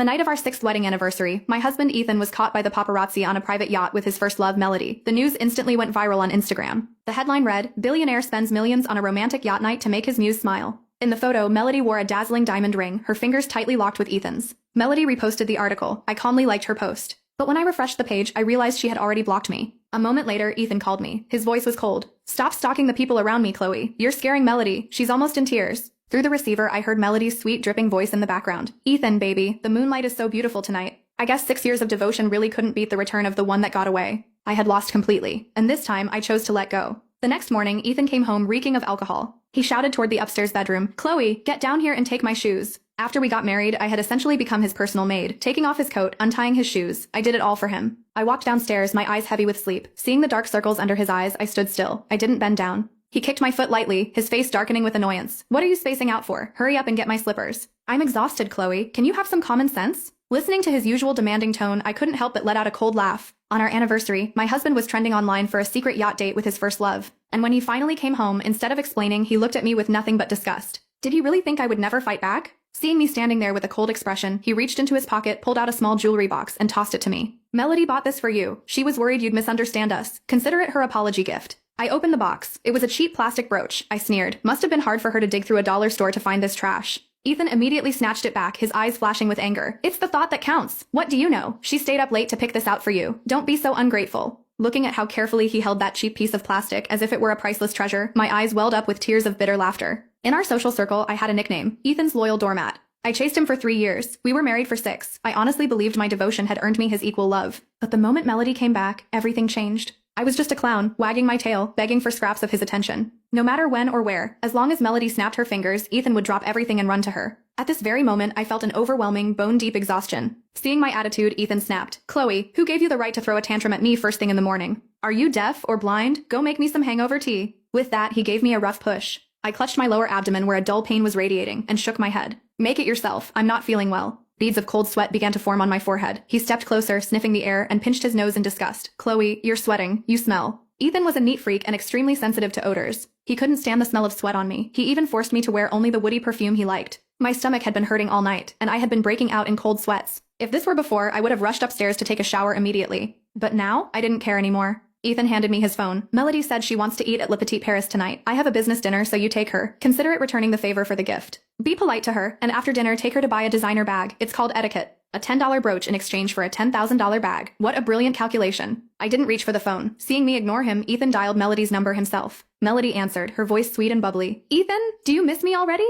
The night of our 6th wedding anniversary, my husband Ethan was caught by the paparazzi on a private yacht with his first love, Melody. The news instantly went viral on Instagram. The headline read, "Billionaire spends millions on a romantic yacht night to make his muse smile." In the photo, Melody wore a dazzling diamond ring, her fingers tightly locked with Ethan's. Melody reposted the article. I calmly liked her post. But when I refreshed the page, I realized she had already blocked me. A moment later, Ethan called me. His voice was cold. "Stop stalking the people around me, Chloe. You're scaring Melody. She's almost in tears." Through the receiver, I heard Melody's sweet, dripping voice in the background. "Ethan, baby, the moonlight is so beautiful tonight." I guess 6 years of devotion really couldn't beat the return of the one that got away. I had lost completely, and this time I chose to let go. The next morning, Ethan came home reeking of alcohol. He shouted toward the upstairs bedroom, "Chloe, get down here and take my shoes." After we got married, I had essentially become his personal maid, taking off his coat, untying his shoes. I did it all for him. I walked downstairs, my eyes heavy with sleep. Seeing the dark circles under his eyes, I stood still. I didn't bend down. He kicked my foot lightly, his face darkening with annoyance. "What are you spacing out for? Hurry up and get my slippers." "I'm exhausted, Chloe. Can you have some common sense?" Listening to his usual demanding tone, I couldn't help but let out a cold laugh. On our anniversary, my husband was trending online for a secret yacht date with his first love. And when he finally came home, instead of explaining, he looked at me with nothing but disgust. Did he really think I would never fight back? Seeing me standing there with a cold expression, he reached into his pocket, pulled out a small jewelry box, and tossed it to me. "Melody bought this for you. She was worried you'd misunderstand us. Consider it her apology gift." I opened the box. It was a cheap plastic brooch. I sneered. Must have been hard for her to dig through a dollar store to find this trash. Ethan immediately snatched it back, his eyes flashing with anger. "It's the thought that counts. What do you know? She stayed up late to pick this out for you. Don't be so ungrateful." Looking at how carefully he held that cheap piece of plastic as if it were a priceless treasure, my eyes welled up with tears of bitter laughter. In our social circle, I had a nickname, Ethan's loyal doormat. I chased him for 3 years. We were married for 6. I honestly believed my devotion had earned me his equal love. But the moment Melody came back, everything changed. I was just a clown, wagging my tail, begging for scraps of his attention. No matter when or where, as long as Melody snapped her fingers, Ethan would drop everything and run to her. At this very moment, I felt an overwhelming, bone-deep exhaustion. Seeing my attitude, Ethan snapped, "Chloe, who gave you the right to throw a tantrum at me first thing in the morning? Are you deaf or blind? Go make me some hangover tea." With that, he gave me a rough push. I clutched my lower abdomen where a dull pain was radiating, and shook my head. "Make it yourself. I'm not feeling well." Beads of cold sweat began to form on my forehead. He stepped closer, sniffing the air, and pinched his nose in disgust. "Chloe, you're sweating. You smell." Ethan was a neat freak and extremely sensitive to odors. He couldn't stand the smell of sweat on me. He even forced me to wear only the woody perfume he liked. My stomach had been hurting all night, and I had been breaking out in cold sweats. If this were before, I would have rushed upstairs to take a shower immediately. But now, I didn't care anymore. Ethan handed me his phone. "Melody said she wants to eat at Le Petit Paris tonight. I have a business dinner, so you take her. Consider it returning the favor for the gift. Be polite to her, and after dinner take her to buy a designer bag. It's called Etiquette. A $10 brooch in exchange for a $10,000 bag. What a brilliant calculation." I didn't reach for the phone. Seeing me ignore him, Ethan dialed Melody's number himself. Melody answered, her voice sweet and bubbly. "Ethan, do you miss me already?"